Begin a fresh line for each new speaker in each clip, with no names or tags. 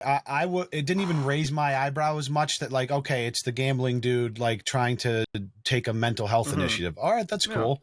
it didn't even raise my eyebrow as much that like, okay, it's the gambling dude like trying to take a mental health initiative. All right, that's cool.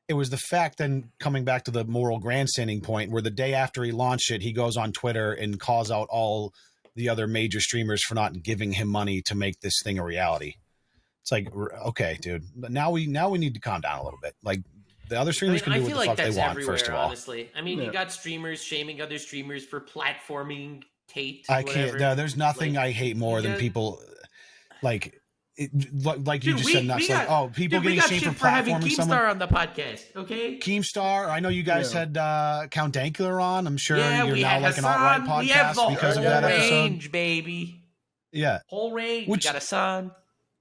It was the fact then coming back to the moral grandstanding point where the day after he launched it, he goes on Twitter and calls out all the other major streamers for not giving him money to make this thing a reality. It's like, okay, dude, but now we need to calm down a little bit. Like the other streamers can do what the fuck they want, first of all.
Honestly. I mean, you got streamers shaming other streamers for platforming Tate.
I can't. No, there's nothing like, I hate more than people like. Like you just said, nuts. Like, oh, people getting shamed for
having Keemstar on the podcast. Okay,
Keemstar. I know you guys had Count Dankler on. I'm sure you're now like an alt-right podcast because of that
range, baby.
Yeah,
whole range. We got Hassan.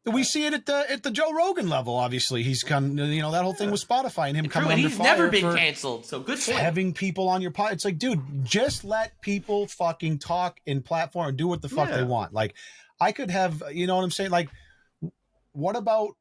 We see it at the Joe Rogan level. Obviously, he's come. You know that whole thing with Spotify and him coming under
fire. He's never been canceled. So good point.
Having people on your pod. It's like, dude, just let people fucking talk in platform and do what the fuck they want. Like, I could have. You know what I'm saying? Like. What about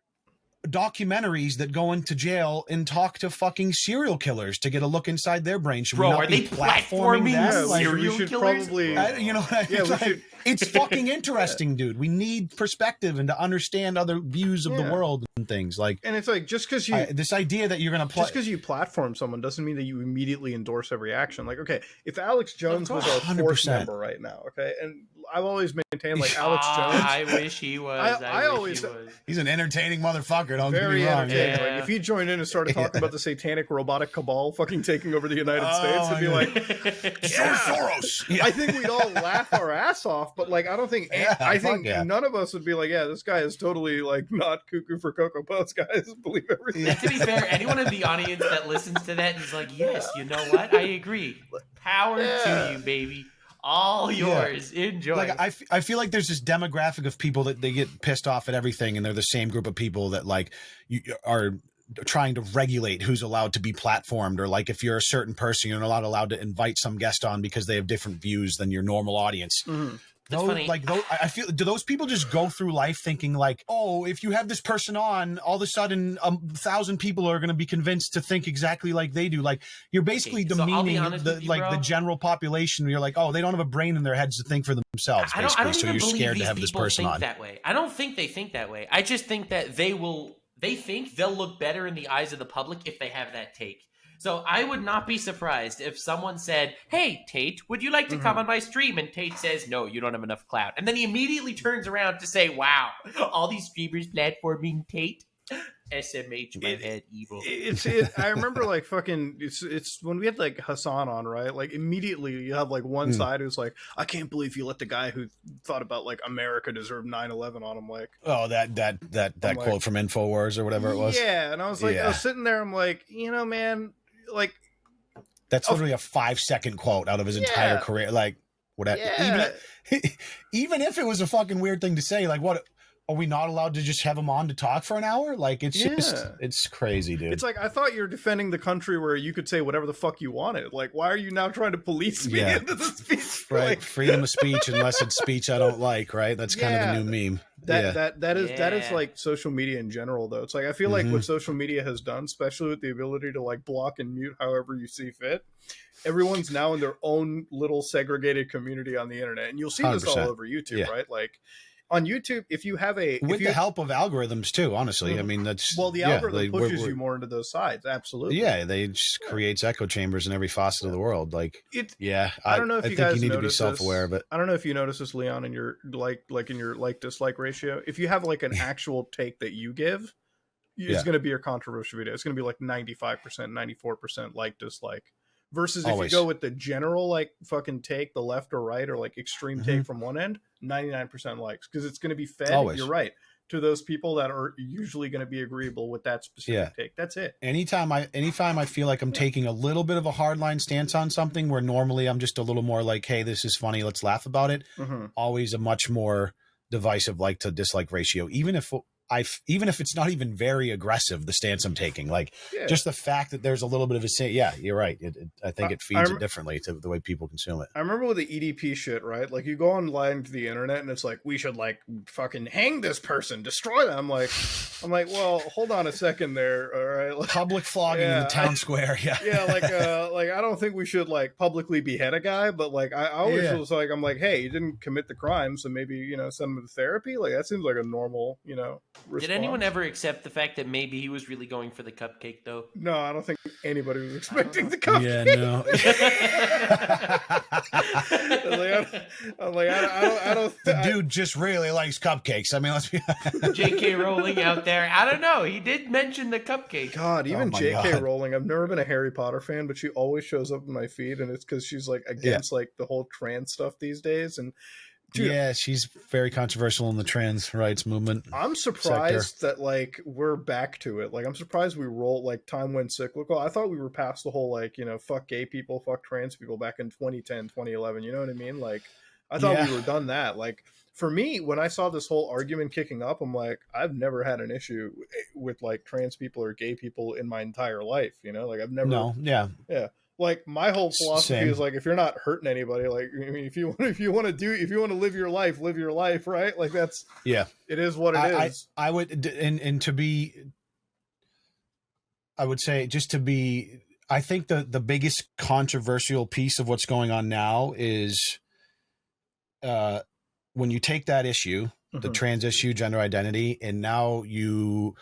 documentaries that go into jail and talk to fucking serial killers to get a look inside their brain? Should we not be platforming that?
Serial killers?
Probably, you know what I mean? It's fucking interesting, dude. We need perspective and to understand other views of the world and things like.
And it's like just because you
this idea that you're gonna
just because you platform someone doesn't mean that you immediately endorse every action. Like, okay, if Alex Jones was our 100%. Force member right now, okay, and I've always maintained like Alex Jones.
I wish he was. I
always.
He was.
He's an enteringing motherfucker. Don't
Very
get me wrong.
Yeah. Like, if he joined in and started talking about the satanic robotic cabal fucking taking over the United States, it'd be like,
Soros.
I think we'd all laugh our ass off, but like, I don't think. I think none of us would be like, yeah, this guy is totally like not cuckoo for Cocoa Puffs, guys. Believe everything.
To be fair, anyone in the audience that listens to that is like, yes, you know what? I agree. Power to you, baby. All yours. Enjoy.
Like I feel like there's this demographic of people that they get pissed off at everything, and they're the same group of people that like you are trying to regulate who's allowed to be platformed, or like if you're a certain person, you're not allowed to invite some guest on because they have different views than your normal audience.
Mm-hmm.
I feel, do those people just go through life thinking like, oh, if you have this person on, all of a sudden 1,000 people are going to be convinced to think exactly like they do. Like you're basically demeaning the general population. You're like, oh, they don't have a brain in their heads to think for themselves.
I don't
so
even
you're
believe
scared
these
to have this person on.
that way. I don't think they think that way. I just think that they think they'll look better in the eyes of the public if they have that take. So I would not be surprised if someone said, hey, Tate, would you like to come on my stream? And Tate says, no, you don't have enough clout. And then he immediately turns around to say, wow, all these streamers platforming Tate. SMH, my head, evil.
I remember like fucking, it's when we had like Hassan on, right? Like immediately you have like one side who's like, I can't believe you let the guy who thought about like America deserved 9/11 on him. Like,
oh, that quote like, from InfoWars or whatever it was.
Yeah. And I was like, I was sitting there, I'm like, you know, man, like
that's literally a 5-second quote out of his entire career. Like, whatever. Even if it was a fucking weird thing to say, like, what are we not allowed to just have him on to talk for an hour? Like, it's just, it's crazy, dude.
It's like, I thought you're defending the country where you could say whatever the fuck you wanted. Like, why are you now trying to police me into the speech?
Right.
Like,
freedom of speech, unless it's speech I don't like, right? That's kind of the new meme.
That is like social media in general, though. It's like, I feel like what social media has done, especially with the ability to like block and mute however you see fit, everyone's now in their own little segregated community on the internet. And you'll see this 100%. All over YouTube, right? Like, on YouTube, if you have the
help of algorithms too, honestly, I mean that's
the algorithm pushes you more into those sides. Absolutely,
they just creates echo chambers in every facet of the world. Like,
I don't know if you guys
need to be
this.
self-aware of it.
I don't know if you notice this, Leon, in your in your like dislike ratio. If you have like an actual take that you give, it's going to be your controversial video. It's going to be like 95%, 94% like dislike. Versus if you go with the general like fucking take, the left or right, or like extreme take from one end, 99% likes, because it's going to be fed. You're right, to those people that are usually going to be agreeable with that specific take. That's it.
Anytime I feel like I'm taking a little bit of a hardline stance on something where normally I'm just a little more like, hey, this is funny, let's laugh about it. Always a much more divisive like to dislike ratio, even if even if it's not even very aggressive, the stance I'm taking, like
Yeah.
just the fact that there's a little bit of yeah, you're right. I think it feeds it differently to the way people consume it.
I remember with the EDP shit, right? Like you go online to the internet and it's like, we should like fucking hang this person, destroy them. I'm like, well, hold on a second there. All right. Like,
Public flogging in the town square. Yeah.
Yeah. Like I don't think we should like publicly behead a guy, but like, I always was like, I'm like, hey, you didn't commit the crime. So maybe, you know, send him to therapy. Like that seems like a normal, you know, response.
Did anyone ever accept the fact that maybe he was really going for the cupcake, though?
No, I don't think anybody was expecting the cupcake.
Yeah, no.
I don't.
The dude just really likes cupcakes. I mean, let's be.
J.K. Rowling out there. I don't know. He did mention the cupcake.
God, even
my
J.K.
God.
Rowling. I've never been a Harry Potter fan, but she always shows up in my feed, and it's because she's like against like the whole trans stuff these days. And dude,
yeah, she's very controversial in the trans rights movement.
I'm surprised that like we're back to it. Like I'm surprised we roll like time went cyclical. I thought we were past the whole like, you know, fuck gay people, fuck trans people back in 2010, 2011. You know what I mean? Like I thought we were done that. Like for me, when I saw this whole argument kicking up, I'm like, I've never had an issue with like trans people or gay people in my entire life. You know, like I've never. Yeah. Like my whole philosophy is like, if you're not hurting anybody, like I mean, if you want to live your life, right? Like that's it is what it is.
I would and to be, I would say just to be. I think the biggest controversial piece of what's going on now is, when you take that issue, the trans issue, gender identity, and now you,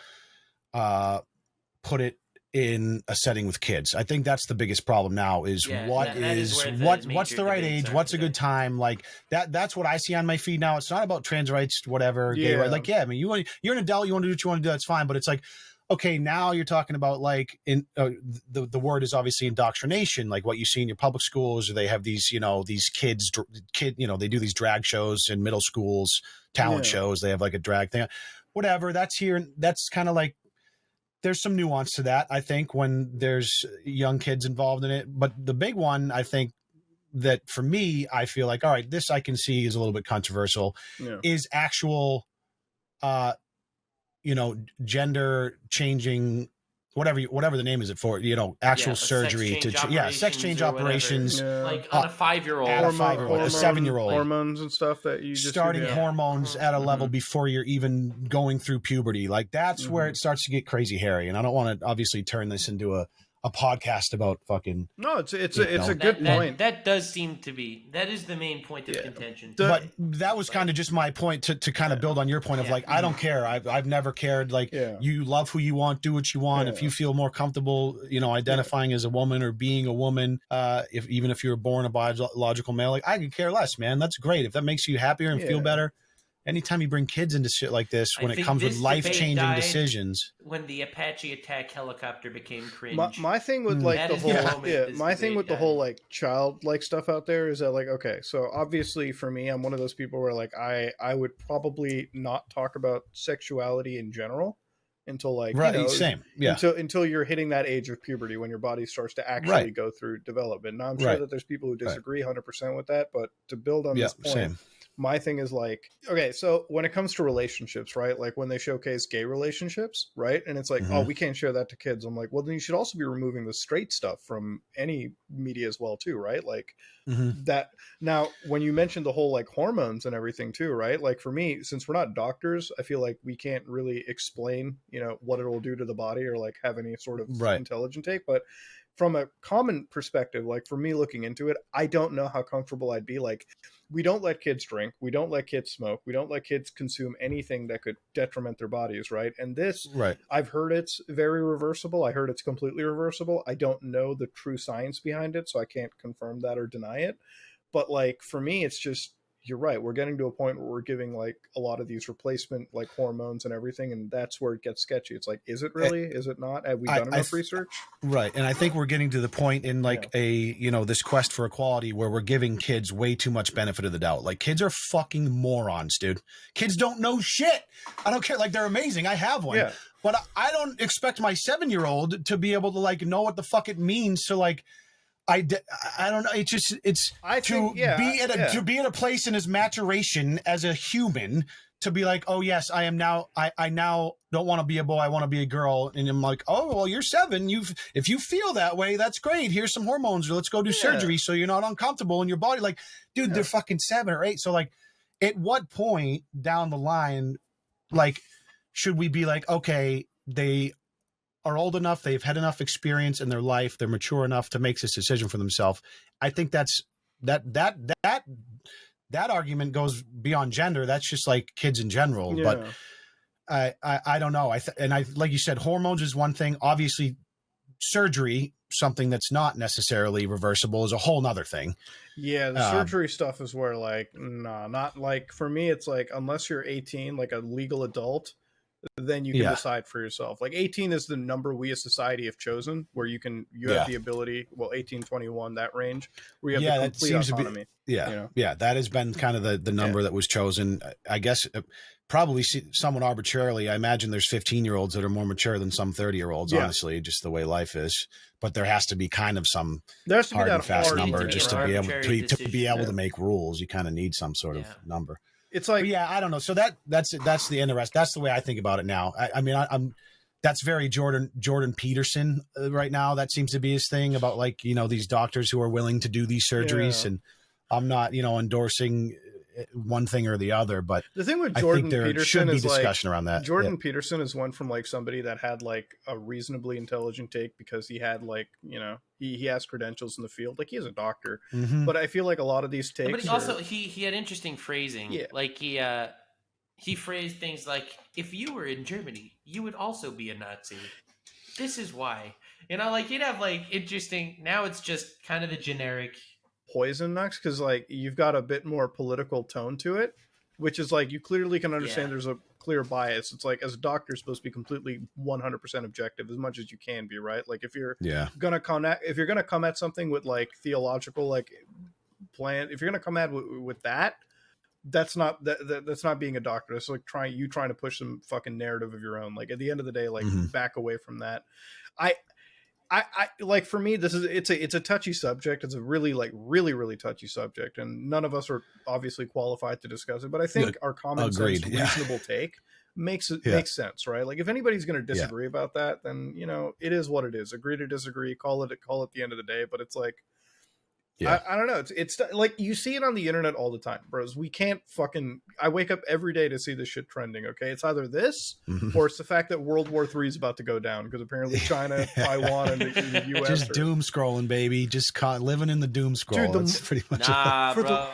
put it in a setting with kids. I think that's the biggest problem now is what's the right age? What's a good time? Like that's what I see on my feed now. It's not about trans rights, whatever, gay rights. Like, I mean, you're an adult, you want to do what you want to do. That's fine. But it's like, okay, now you're talking about like the word is obviously indoctrination, like what you see in your public schools, or they have these, you know, these kids, you know, they do these drag shows in middle schools, talent shows. They have like a drag thing, whatever. That's here. That's kind of like, there's some nuance to that, I think, when there's young kids involved in it. But the big one, I think, that for me, I feel like, all right, this I can see is a little bit controversial, is actual, you know, gender changing, whatever the name is it for, you know, actual surgery sex change operations,
like on a 5-year-old,
a 7-year-old,
hormones and stuff that you just
starting hormones at a level before you're even going through puberty. Like that's where it starts to get crazy hairy. And I don't want to obviously turn this into a podcast about fucking.
No, it's a good point.
That does seem to be, that is the main point of contention.
But that was kind of just my point to kind of build on your point of like, I don't care. I've never cared. Like you love who you want, do what you want. If you feel more comfortable, you know, identifying as a woman or being a woman, even if you were born a biological male, like I could care less, man. That's great. If that makes you happier and feel better. Anytime you bring kids into shit like this, when it comes with life-changing decisions.
When the Apache attack helicopter became cringe.
My thing with like the whole, my thing with the whole like child like stuff out there is that like, okay, so obviously for me, I'm one of those people where like I would probably not talk about sexuality in general until like
same
until you're hitting that age of puberty when your body starts to actually go through development. Now I'm sure that there's people who disagree 100% with that, but to build on this point. My thing is like, okay, so when it comes to relationships, right? Like when they showcase gay relationships, right? And it's like, oh, we can't share that to kids. I'm like, well, then you should also be removing the straight stuff from any media as well, too, right? Like that. Now, when you mentioned the whole like hormones and everything too, right? Like for me, since we're not doctors, I feel like we can't really explain, you know, what it will do to the body or like have any sort of intelligent take. But from a common perspective, like for me looking into it, I don't know how comfortable I'd be. Like, we don't let kids drink. We don't let kids smoke. We don't let kids consume anything that could detriment their bodies, right? And this, I've heard it's very reversible. I heard it's completely reversible. I don't know the true science behind it, so I can't confirm that or deny it. But like, for me, it's just, you're right. We're getting to a point where we're giving like a lot of these replacement like hormones and everything. And that's where it gets sketchy. It's like, is it really? Is it not? Have we done enough research?
Right. And I think we're getting to the point in like this quest for equality where we're giving kids way too much benefit of the doubt. Like kids are fucking morons, dude. Kids don't know shit. I don't care. Like they're amazing. I have one. Yeah. But I don't expect my 7-year-old to be able to like know what the fuck it means to like, I don't know. To be at a place in his maturation as a human to be like, oh yes, I am now. I now don't want to be a boy. I want to be a girl. And I'm like, oh well, you're 7. If you feel that way, that's great. Here's some hormones, or let's go do surgery so you're not uncomfortable in your body. Like, dude, they're fucking 7 or 8. So like, at what point down the line, like, should we be like, okay, they are old enough, they've had enough experience in their life, they're mature enough to make this decision for themselves. I think that argument goes beyond gender. That's just like kids in general. But I don't know. And like you said, hormones is one thing. Obviously, surgery, something that's not necessarily reversible, is a whole nother thing.
Yeah, the surgery stuff is where like, nah, not like, for me, it's like, unless you're 18, like a legal adult, then you can decide for yourself. Like 18 is the number we as society have chosen, where you have the ability, 18, 21, that range, where you have the complete autonomy.
That has been kind of the number that was chosen. I guess probably somewhat arbitrarily. I imagine there's 15-year-olds that are more mature than some 30-year-olds, honestly, just the way life is. But there has to be kind of some hard and fast number just to be able to make rules. You kind of need some sort of number.
It's like,
I don't know. So that's the interest. That's the way I think about it now. I mean, I'm that's very Jordan Peterson right now. That seems to be his thing about, like, these doctors who are willing to do these surgeries. And I'm not, endorsing one thing or the other, but
the thing with Jordan Peterson
should be
is
discussion around that.
Jordan Peterson is one from like somebody that had like a reasonably intelligent take, because he had like, he has credentials in the field. Like, he's a doctor, but I feel like a lot of these takes.
But he also he had interesting phrasing. Yeah. Like he phrased things like, if you were in Germany, you would also be a Nazi. This is why. Like, he'd have like interesting. Now it's just kind of the generic
poison next, because like you've got a bit more political tone to it, which is like, you clearly can understand there's a clear bias. It's like, as a doctor, you're supposed to be completely 100% objective as much as you can be, right? Like, if you're gonna come at something with like theological like plan, if you're gonna come at with that, that's not being a doctor. It's like trying to push some fucking narrative of your own. Like, at the end of the day, like, back away from that. I like, for me, it's a touchy subject. It's a really touchy subject, and none of us are obviously qualified to discuss it. But I think our common sense, reasonable take makes sense, right? Like, if anybody's going to disagree about that, then it is what it is. Agree to disagree. Call it the end of the day. But it's like, I don't know. It's like, you see it on the internet all the time, bros. We can't I wake up every day to see this shit trending. Okay, it's either this or it's the fact that World War III is about to go down, because apparently China, Taiwan, and the U.S.
just doom scrolling, baby. Just living in the doom scroll.
Dude,
that's pretty much
bro.